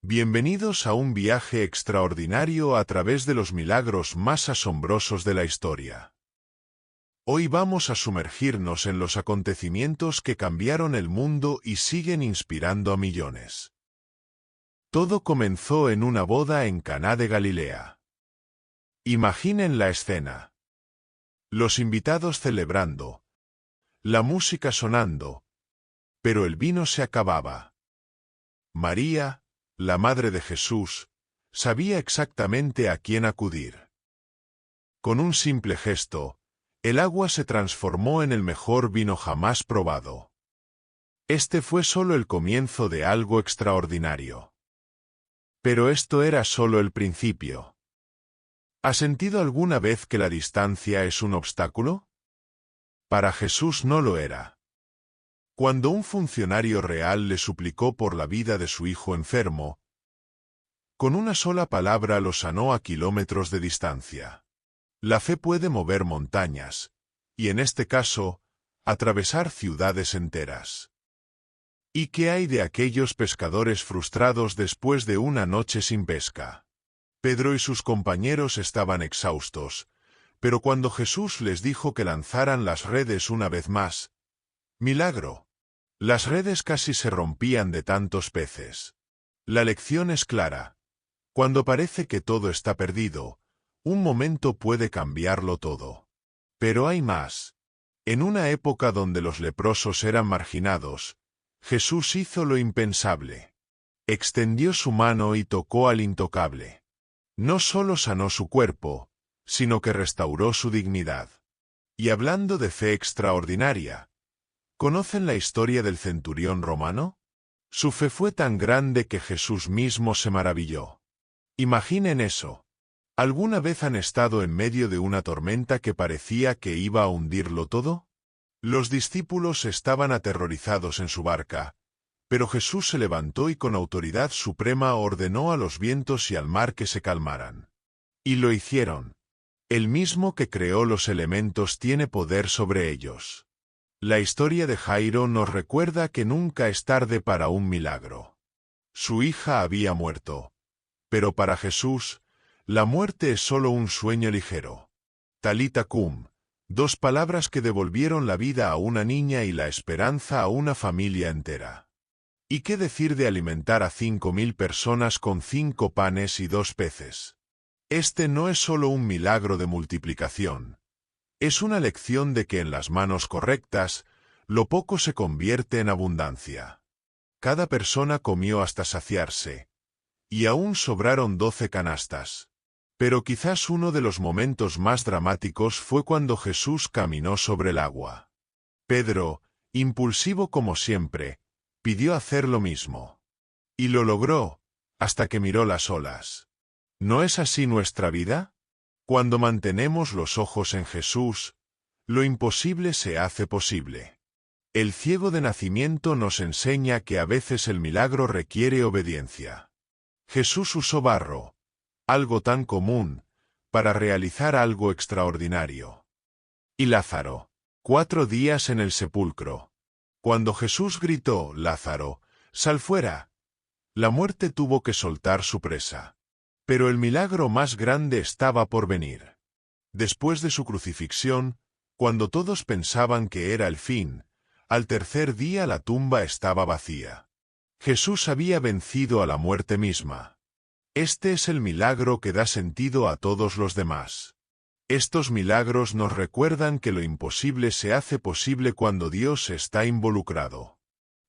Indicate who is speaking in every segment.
Speaker 1: Bienvenidos a un viaje extraordinario a través de los milagros más asombrosos de la historia. Hoy vamos a sumergirnos en los acontecimientos que cambiaron el mundo y siguen inspirando a millones. Todo comenzó en una boda en Caná de Galilea. Imaginen la escena. Los invitados celebrando, la música sonando, pero el vino se acababa. María, la madre de Jesús, sabía exactamente a quién acudir. Con un simple gesto, el agua se transformó en el mejor vino jamás probado. Este fue solo el comienzo de algo extraordinario. Pero esto era solo el principio. ¿Has sentido alguna vez que la distancia es un obstáculo? Para Jesús no lo era. Cuando un funcionario real le suplicó por la vida de su hijo enfermo, con una sola palabra lo sanó a kilómetros de distancia. La fe puede mover montañas, y en este caso, atravesar ciudades enteras. ¿Y qué hay de aquellos pescadores frustrados después de una noche sin pesca? Pedro y sus compañeros estaban exhaustos, pero cuando Jesús les dijo que lanzaran las redes una vez más, ¡milagro! Las redes casi se rompían de tantos peces. La lección es clara. Cuando parece que todo está perdido, un momento puede cambiarlo todo. Pero hay más. En una época donde los leprosos eran marginados, Jesús hizo lo impensable. Extendió su mano y tocó al intocable. No solo sanó su cuerpo, sino que restauró su dignidad. Y hablando de fe extraordinaria, ¿conocen la historia del centurión romano? Su fe fue tan grande que Jesús mismo se maravilló. Imaginen eso. ¿Alguna vez han estado en medio de una tormenta que parecía que iba a hundirlo todo? Los discípulos estaban aterrorizados en su barca, pero Jesús se levantó y con autoridad suprema ordenó a los vientos y al mar que se calmaran. Y lo hicieron. El mismo que creó los elementos tiene poder sobre ellos. La historia de Jairo nos recuerda que nunca es tarde para un milagro. Su hija había muerto, pero para Jesús, la muerte es solo un sueño ligero. Talita cum, dos palabras que devolvieron la vida a una niña y la esperanza a una familia entera. ¿Y qué decir de alimentar a 5.000 personas con 5 panes y 2 peces? Este no es solo un milagro de multiplicación. Es una lección de que en las manos correctas, lo poco se convierte en abundancia. Cada persona comió hasta saciarse, y aún sobraron 12 canastas. Pero quizás uno de los momentos más dramáticos fue cuando Jesús caminó sobre el agua. Pedro, impulsivo como siempre, pidió hacer lo mismo. Y lo logró, hasta que miró las olas. ¿No es así nuestra vida? Cuando mantenemos los ojos en Jesús, lo imposible se hace posible. El ciego de nacimiento nos enseña que a veces el milagro requiere obediencia. Jesús usó barro, algo tan común, para realizar algo extraordinario. Y Lázaro, 4 días en el sepulcro. Cuando Jesús gritó, «Lázaro, sal fuera», la muerte tuvo que soltar su presa. Pero el milagro más grande estaba por venir. Después de su crucifixión, cuando todos pensaban que era el fin, al tercer día la tumba estaba vacía. Jesús había vencido a la muerte misma. Este es el milagro que da sentido a todos los demás. Estos milagros nos recuerdan que lo imposible se hace posible cuando Dios está involucrado.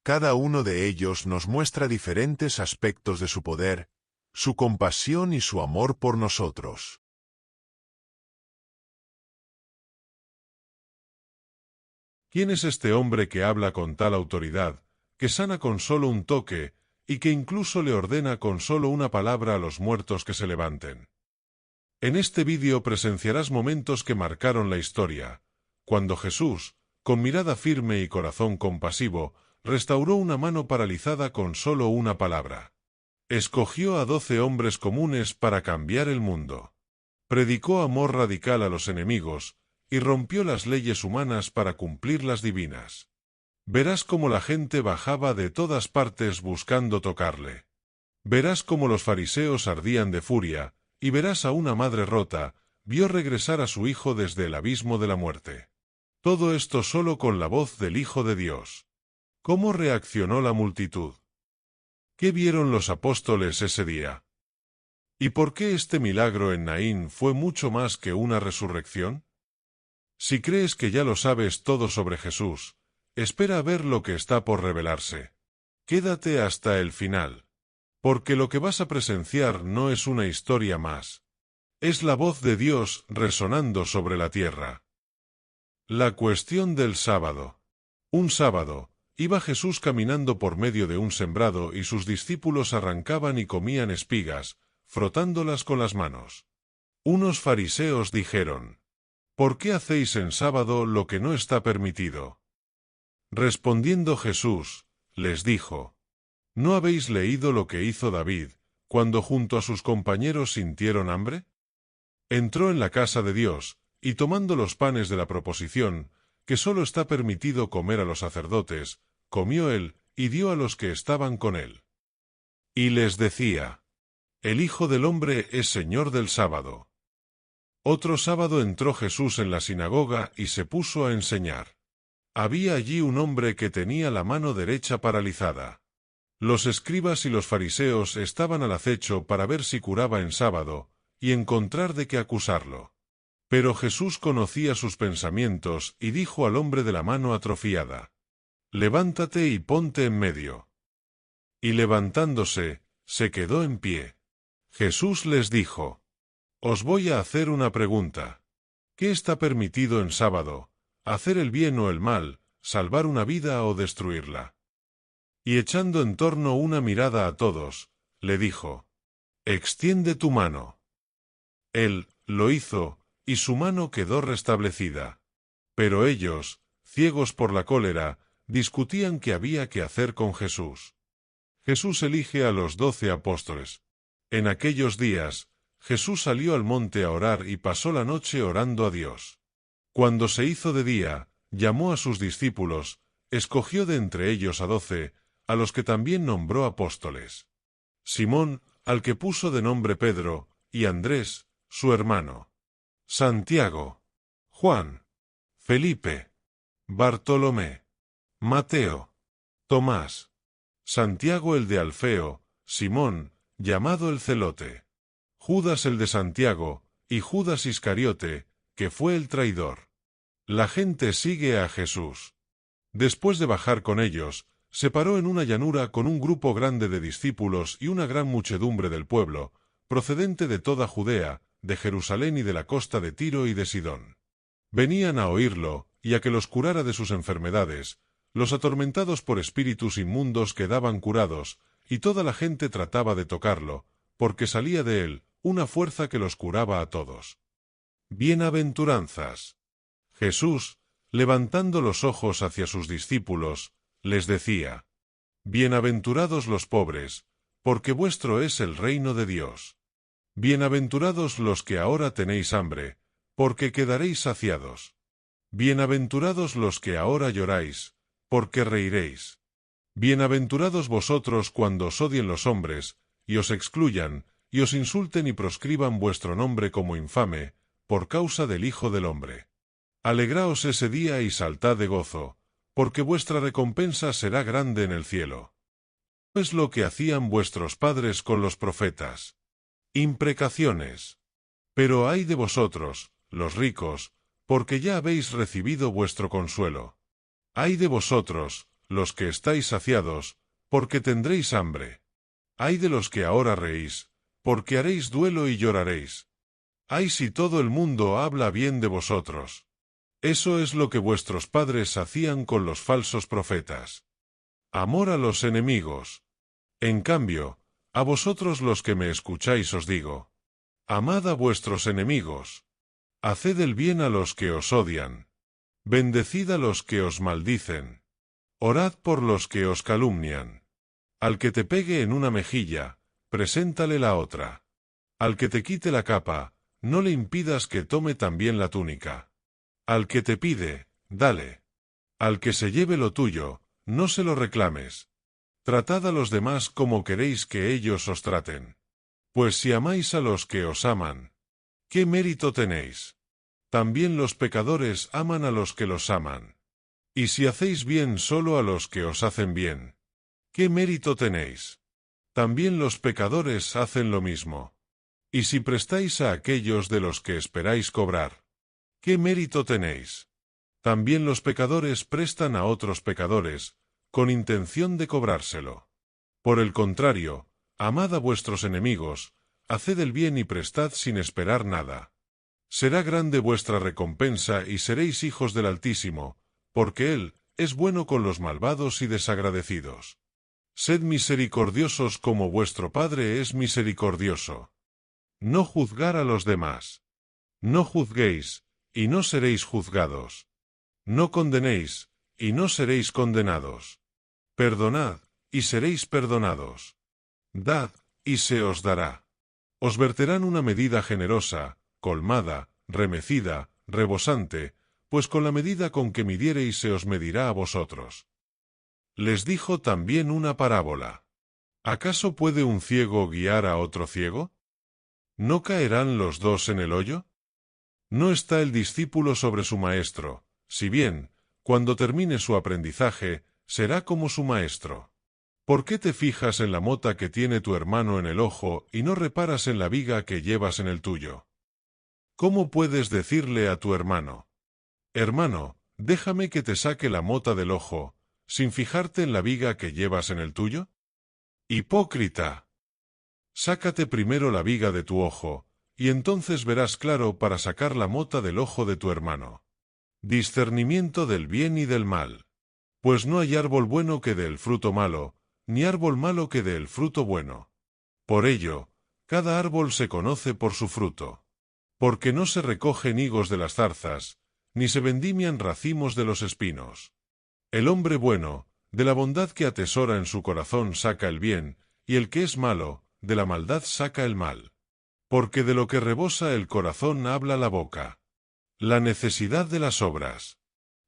Speaker 1: Cada uno de ellos nos muestra diferentes aspectos de su poder, su compasión y su amor por nosotros.
Speaker 2: ¿Quién es este hombre que habla con tal autoridad, que sana con solo un toque, y que incluso le ordena con solo una palabra a los muertos que se levanten? En este vídeo presenciarás momentos que marcaron la historia, cuando Jesús, con mirada firme y corazón compasivo, restauró una mano paralizada con solo una palabra. Escogió a 12 hombres comunes para cambiar el mundo. Predicó amor radical a los enemigos, y rompió las leyes humanas para cumplir las divinas. Verás cómo la gente bajaba de todas partes buscando tocarle. Verás cómo los fariseos ardían de furia, y verás a una madre rota, vio regresar a su hijo desde el abismo de la muerte. Todo esto solo con la voz del Hijo de Dios. ¿Cómo reaccionó la multitud? ¿Qué vieron los apóstoles ese día? ¿Y por qué este milagro en Naín fue mucho más que una resurrección? Si crees que ya lo sabes todo sobre Jesús, espera a ver lo que está por revelarse. Quédate hasta el final. Porque lo que vas a presenciar no es una historia más. Es la voz de Dios resonando sobre la tierra. La cuestión del sábado. Un sábado, iba Jesús caminando por medio de un sembrado y sus discípulos arrancaban y comían espigas, frotándolas con las manos. Unos fariseos dijeron: ¿Por qué hacéis en sábado lo que no está permitido? Respondiendo Jesús, les dijo: ¿No habéis leído lo que hizo David, cuando junto a sus compañeros sintieron hambre? Entró en la casa de Dios, y tomando los panes de la proposición, que sólo está permitido comer a los sacerdotes, comió él, y dio a los que estaban con él. Y les decía: El Hijo del Hombre es Señor del sábado. Otro sábado entró Jesús en la sinagoga y se puso a enseñar. Había allí un hombre que tenía la mano derecha paralizada. Los escribas y los fariseos estaban al acecho para ver si curaba en sábado, y encontrar de qué acusarlo. Pero Jesús conocía sus pensamientos y dijo al hombre de la mano atrofiada: Levántate y ponte en medio. Y levantándose, se quedó en pie. Jesús les dijo: Os voy a hacer una pregunta. ¿Qué está permitido en sábado, hacer el bien o el mal, salvar una vida o destruirla? Y echando en torno una mirada a todos, le dijo: Extiende tu mano. Él lo hizo, y su mano quedó restablecida. Pero ellos, ciegos por la cólera, discutían qué había que hacer con Jesús. Jesús elige a los 12 apóstoles. En aquellos días, Jesús salió al monte a orar y pasó la noche orando a Dios. Cuando se hizo de día, llamó a sus discípulos, escogió de entre ellos a 12, a los que también nombró apóstoles: Simón, al que puso de nombre Pedro, y Andrés, su hermano; Santiago, Juan, Felipe, Bartolomé, Mateo, Tomás, Santiago el de Alfeo, Simón, llamado el Celote, Judas el de Santiago, y Judas Iscariote, que fue el traidor. La gente sigue a Jesús. Después de bajar con ellos, se paró en una llanura con un grupo grande de discípulos y una gran muchedumbre del pueblo, procedente de toda Judea, de Jerusalén y de la costa de Tiro y de Sidón. Venían a oírlo, y a que los curara de sus enfermedades. Los atormentados por espíritus inmundos quedaban curados, y toda la gente trataba de tocarlo, porque salía de él una fuerza que los curaba a todos. Bienaventuranzas. Jesús, levantando los ojos hacia sus discípulos, les decía: Bienaventurados los pobres, porque vuestro es el reino de Dios. Bienaventurados los que ahora tenéis hambre, porque quedaréis saciados. Bienaventurados los que ahora lloráis, porque reiréis. Bienaventurados vosotros cuando os odien los hombres, y os excluyan, y os insulten y proscriban vuestro nombre como infame, por causa del Hijo del Hombre. Alegraos ese día y saltad de gozo, porque vuestra recompensa será grande en el cielo. Es lo que hacían vuestros padres con los profetas. Imprecaciones. Pero ay de vosotros, los ricos, porque ya habéis recibido vuestro consuelo. Ay de vosotros, los que estáis saciados, porque tendréis hambre. Ay de los que ahora reís, porque haréis duelo y lloraréis. Ay si todo el mundo habla bien de vosotros. Eso es lo que vuestros padres hacían con los falsos profetas. Amor a los enemigos. En cambio, a vosotros los que me escucháis os digo: amad a vuestros enemigos. Haced el bien a los que os odian. Bendecid a los que os maldicen. Orad por los que os calumnian. Al que te pegue en una mejilla, preséntale la otra. Al que te quite la capa, no le impidas que tome también la túnica. Al que te pide, dale. Al que se lleve lo tuyo, no se lo reclames. Tratad a los demás como queréis que ellos os traten. Pues si amáis a los que os aman, ¿qué mérito tenéis? También los pecadores aman a los que los aman. Y si hacéis bien solo a los que os hacen bien, ¿qué mérito tenéis? También los pecadores hacen lo mismo. Y si prestáis a aquellos de los que esperáis cobrar, ¿qué mérito tenéis? También los pecadores prestan a otros pecadores, con intención de cobrárselo. Por el contrario, amad a vuestros enemigos, haced el bien y prestad sin esperar nada. Será grande vuestra recompensa y seréis hijos del Altísimo, porque Él es bueno con los malvados y desagradecidos. Sed misericordiosos como vuestro Padre es misericordioso. No juzgar a los demás. No juzguéis, y no seréis juzgados. No condenéis, y no seréis condenados. Perdonad, y seréis perdonados. Dad, y se os dará. Os verterán una medida generosa, colmada, remecida, rebosante, pues con la medida con que midiereis se os medirá a vosotros. Les dijo también una parábola. ¿Acaso puede un ciego guiar a otro ciego? ¿No caerán los dos en el hoyo? No está el discípulo sobre su maestro, si bien, cuando termine su aprendizaje, será como su maestro. ¿Por qué te fijas en la mota que tiene tu hermano en el ojo y no reparas en la viga que llevas en el tuyo? ¿Cómo puedes decirle a tu hermano: hermano, déjame que te saque la mota del ojo, sin fijarte en la viga que llevas en el tuyo? Hipócrita. Sácate primero la viga de tu ojo, y entonces verás claro para sacar la mota del ojo de tu hermano. Discernimiento del bien y del mal. Pues no hay árbol bueno que dé el fruto malo, ni árbol malo que dé el fruto bueno. Por ello, cada árbol se conoce por su fruto. Porque no se recogen higos de las zarzas, ni se vendimian racimos de los espinos. El hombre bueno, de la bondad que atesora en su corazón saca el bien, y el que es malo, de la maldad saca el mal. Porque de lo que rebosa el corazón habla la boca. La necesidad de las obras.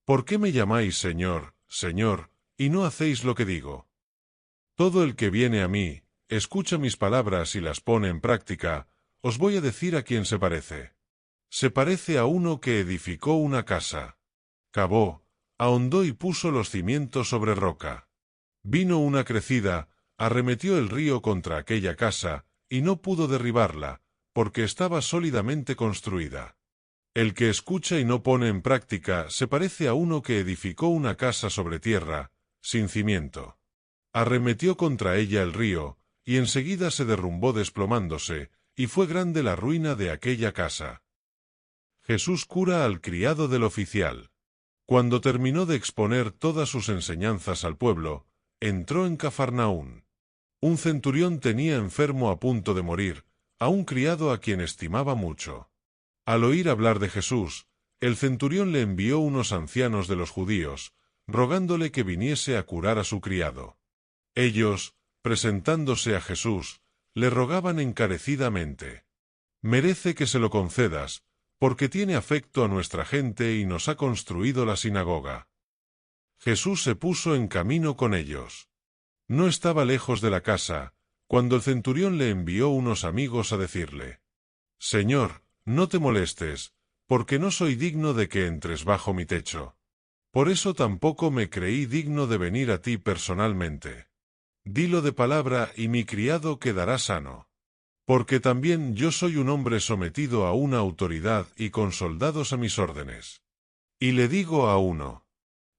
Speaker 2: ¿Por qué me llamáis Señor, Señor, y no hacéis lo que digo? Todo el que viene a mí, escucha mis palabras y las pone en práctica, os voy a decir a quién se parece. Se parece a uno que edificó una casa. Cavó, ahondó y puso los cimientos sobre roca. Vino una crecida, arremetió el río contra aquella casa, y no pudo derribarla, porque estaba sólidamente construida. El que escucha y no pone en práctica se parece a uno que edificó una casa sobre tierra, sin cimiento. Arremetió contra ella el río, y enseguida se derrumbó desplomándose, y fue grande la ruina de aquella casa. Jesús cura al criado del oficial. Cuando terminó de exponer todas sus enseñanzas al pueblo, entró en Cafarnaún. Un centurión tenía enfermo a punto de morir, a un criado a quien estimaba mucho. Al oír hablar de Jesús, el centurión le envió unos ancianos de los judíos, rogándole que viniese a curar a su criado. Ellos, presentándose a Jesús, le rogaban encarecidamente: merece que se lo concedas, porque tiene afecto a nuestra gente y nos ha construido la sinagoga. Jesús se puso en camino con ellos. No estaba lejos de la casa, cuando el centurión le envió unos amigos a decirle: Señor, no te molestes, porque no soy digno de que entres bajo mi techo. Por eso tampoco me creí digno de venir a ti personalmente. Dilo de palabra y mi criado quedará sano. Porque también yo soy un hombre sometido a una autoridad y con soldados a mis órdenes. Y le digo a uno: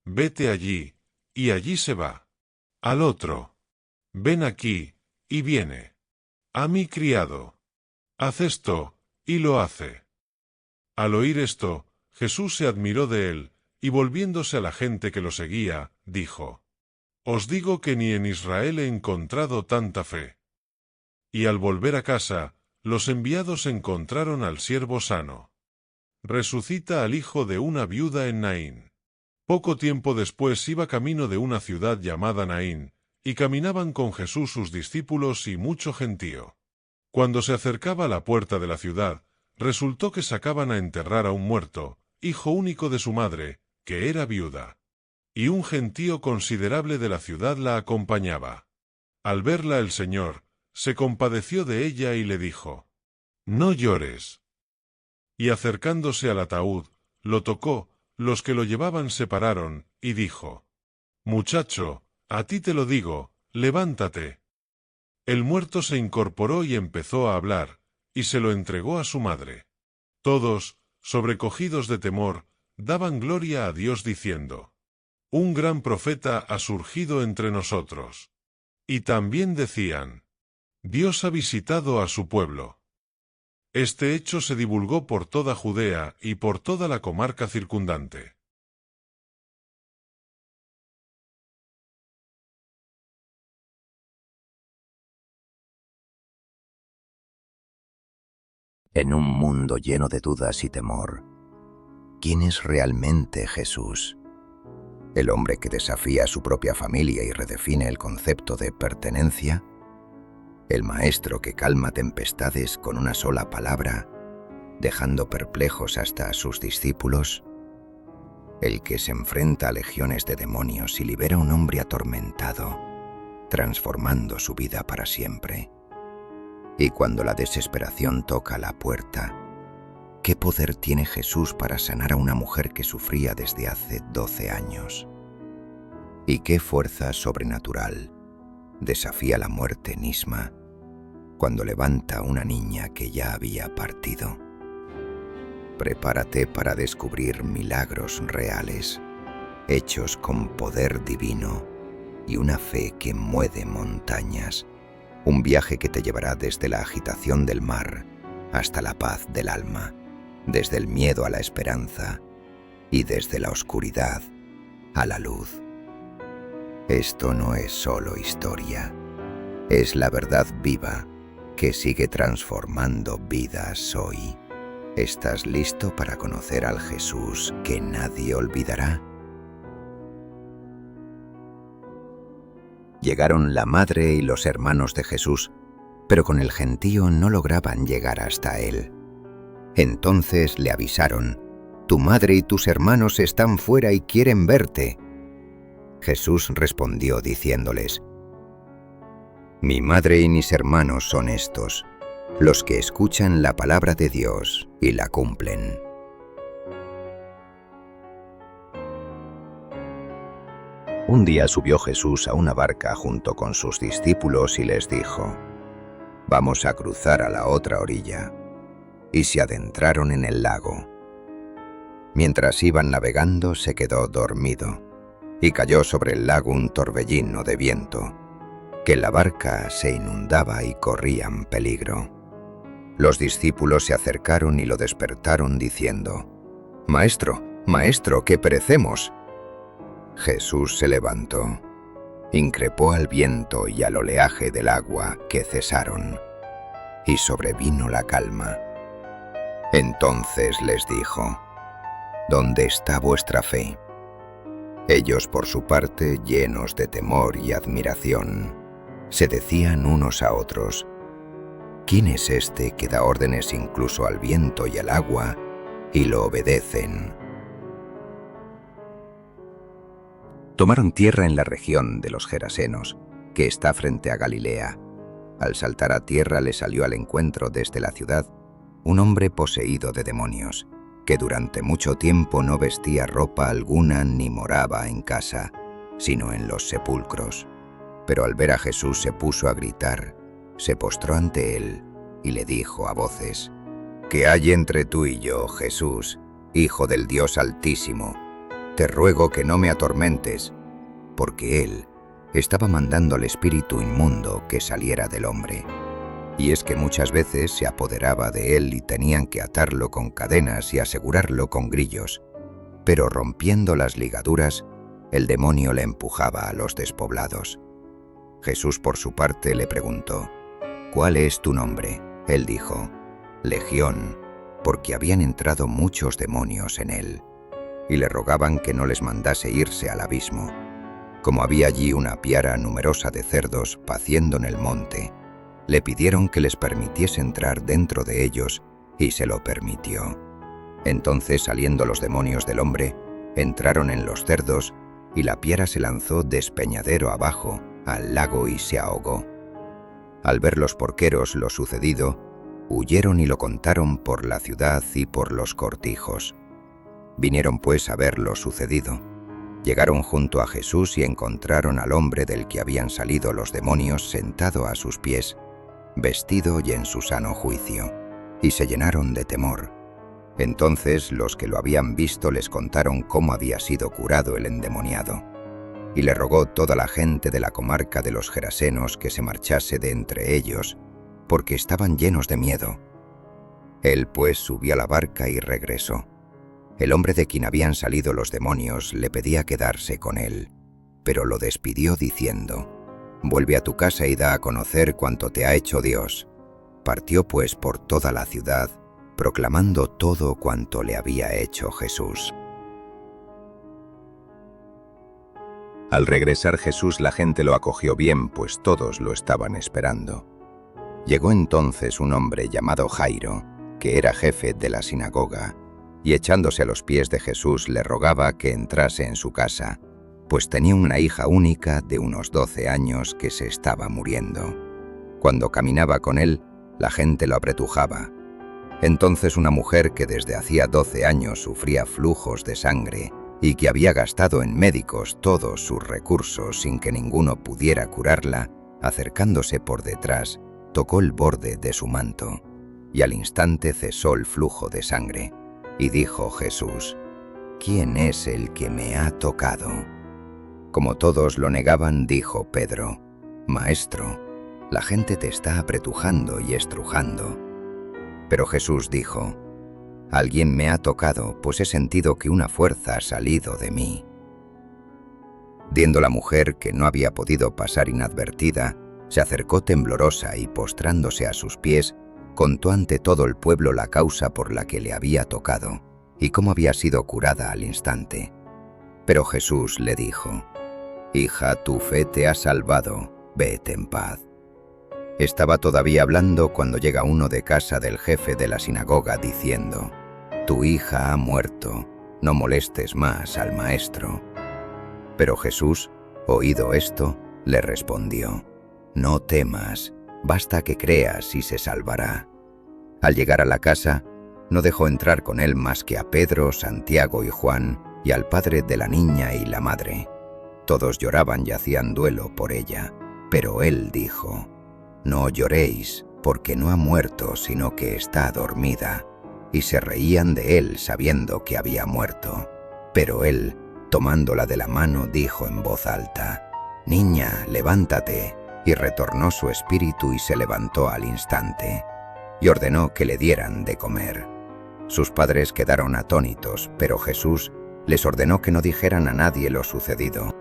Speaker 2: vete allí, y allí se va. Al otro: ven aquí, y viene. A mi criado: haz esto, y lo hace. Al oír esto, Jesús se admiró de él, y volviéndose a la gente que lo seguía, dijo: os digo que ni en Israel he encontrado tanta fe. Y al volver a casa, los enviados encontraron al siervo sano. Resucita al hijo de una viuda en Naín. Poco tiempo después iba camino de una ciudad llamada Naín, y caminaban con Jesús sus discípulos y mucho gentío. Cuando se acercaba a la puerta de la ciudad, resultó que sacaban a enterrar a un muerto, hijo único de su madre, que era viuda. Y un gentío considerable de la ciudad la acompañaba. Al verla el Señor, se compadeció de ella y le dijo: «No llores». Y acercándose al ataúd, lo tocó, los que lo llevaban se pararon, y dijo: «Muchacho, a ti te lo digo, levántate». El muerto se incorporó y empezó a hablar, y se lo entregó a su madre. Todos, sobrecogidos de temor, daban gloria a Dios diciendo: «Un gran profeta ha surgido entre nosotros». Y también decían: «Dios ha visitado a su pueblo». Este hecho se divulgó por toda Judea y por toda la comarca circundante.
Speaker 3: En un mundo lleno de dudas y temor, ¿quién es realmente Jesús? ¿El hombre que desafía a su propia familia y redefine el concepto de pertenencia? ¿El maestro que calma tempestades con una sola palabra, dejando perplejos hasta a sus discípulos? ¿El que se enfrenta a legiones de demonios y libera a un hombre atormentado, transformando su vida para siempre? Y cuando la desesperación toca la puerta, ¿qué poder tiene Jesús para sanar a una mujer que sufría desde hace 12 años? ¿Y qué fuerza sobrenatural desafía la muerte misma cuando levanta a una niña que ya había partido? Prepárate para descubrir milagros reales, hechos con poder divino y una fe que mueve montañas. Un viaje que te llevará desde la agitación del mar hasta la paz del alma, desde el miedo a la esperanza y desde la oscuridad a la luz. Esto no es solo historia, es la verdad viva que sigue transformando vidas hoy. ¿Estás listo para conocer al Jesús que nadie olvidará? Llegaron la madre y los hermanos de Jesús, pero con el gentío no lograban llegar hasta él. Entonces le avisaron: «Tu madre y tus hermanos están fuera y quieren verte». Jesús respondió diciéndoles: «Mi madre y mis hermanos son estos, los que escuchan la palabra de Dios y la cumplen». Un día subió Jesús a una barca junto con sus discípulos y les dijo: «Vamos a cruzar a la otra orilla». Y se adentraron en el lago. Mientras iban navegando, se quedó dormido, y cayó sobre el lago un torbellino de viento, que la barca se inundaba y corrían peligro. Los discípulos se acercaron y lo despertaron diciendo: «Maestro, maestro, que perecemos». Jesús se levantó, increpó al viento y al oleaje del agua, que cesaron, y sobrevino la calma. Entonces les dijo: «¿Dónde está vuestra fe?». Ellos, por su parte, llenos de temor y admiración, se decían unos a otros: «¿Quién es este que da órdenes incluso al viento y al agua, y lo obedecen?». Tomaron tierra en la región de los Gerasenos, que está frente a Galilea. Al saltar a tierra le salió al encuentro desde la ciudad un hombre poseído de demonios, que durante mucho tiempo no vestía ropa alguna ni moraba en casa, sino en los sepulcros. Pero al ver a Jesús se puso a gritar, se postró ante él y le dijo a voces: «¿Qué hay entre tú y yo, Jesús, Hijo del Dios Altísimo? Te ruego que no me atormentes», porque él estaba mandando al espíritu inmundo que saliera del hombre. Y es que muchas veces se apoderaba de él y tenían que atarlo con cadenas y asegurarlo con grillos, pero rompiendo las ligaduras, el demonio le empujaba a los despoblados. Jesús, por su parte, le preguntó: «¿Cuál es tu nombre?». Él dijo: «Legión», porque habían entrado muchos demonios en él, y le rogaban que no les mandase irse al abismo. Como había allí una piara numerosa de cerdos paciendo en el monte, le pidieron que les permitiese entrar dentro de ellos, y se lo permitió. Entonces, saliendo los demonios del hombre, entraron en los cerdos, y la piara se lanzó despeñadero abajo, al lago y se ahogó. Al ver los porqueros lo sucedido, huyeron y lo contaron por la ciudad y por los cortijos. Vinieron pues a ver lo sucedido. Llegaron junto a Jesús y encontraron al hombre del que habían salido los demonios sentado a sus pies, vestido y en su sano juicio, y se llenaron de temor. Entonces los que lo habían visto les contaron cómo había sido curado el endemoniado. Y le rogó toda la gente de la comarca de los Gerasenos que se marchase de entre ellos, porque estaban llenos de miedo. Él pues subió a la barca y regresó. El hombre de quien habían salido los demonios le pedía quedarse con él, pero lo despidió diciendo: «Vuelve a tu casa y da a conocer cuanto te ha hecho Dios». Partió pues por toda la ciudad, proclamando todo cuanto le había hecho Jesús. Al regresar Jesús, la gente lo acogió bien, pues todos lo estaban esperando. Llegó entonces un hombre llamado Jairo, que era jefe de la sinagoga, y echándose a los pies de Jesús le rogaba que entrase en su casa, pues tenía una hija única de unos 12 años que se estaba muriendo. Cuando caminaba con él, la gente lo apretujaba. Entonces una mujer que desde hacía 12 años sufría flujos de sangre y que había gastado en médicos todos sus recursos sin que ninguno pudiera curarla, acercándose por detrás, tocó el borde de su manto, y al instante cesó el flujo de sangre. Y dijo Jesús: «¿Quién es el que me ha tocado?». Como todos lo negaban, dijo Pedro: «Maestro, la gente te está apretujando y estrujando». Pero Jesús dijo: «Alguien me ha tocado, pues he sentido que una fuerza ha salido de mí». Viendo la mujer que no había podido pasar inadvertida, se acercó temblorosa y postrándose a sus pies, contó ante todo el pueblo la causa por la que le había tocado y cómo había sido curada al instante. Pero Jesús le dijo: «Hija, tu fe te ha salvado, vete en paz». Estaba todavía hablando cuando llega uno de casa del jefe de la sinagoga diciendo: «Tu hija ha muerto, no molestes más al maestro». Pero Jesús, oído esto, le respondió: «No temas, basta que creas y se salvará». Al llegar a la casa, no dejó entrar con él más que a Pedro, Santiago y Juan, y al padre de la niña y la madre. Todos lloraban y hacían duelo por ella, pero él dijo: «No lloréis, porque no ha muerto, sino que está dormida». Y se reían de él sabiendo que había muerto. Pero él, tomándola de la mano, dijo en voz alta: «Niña, levántate». Y retornó su espíritu y se levantó al instante, y ordenó que le dieran de comer. Sus padres quedaron atónitos, pero Jesús les ordenó que no dijeran a nadie lo sucedido.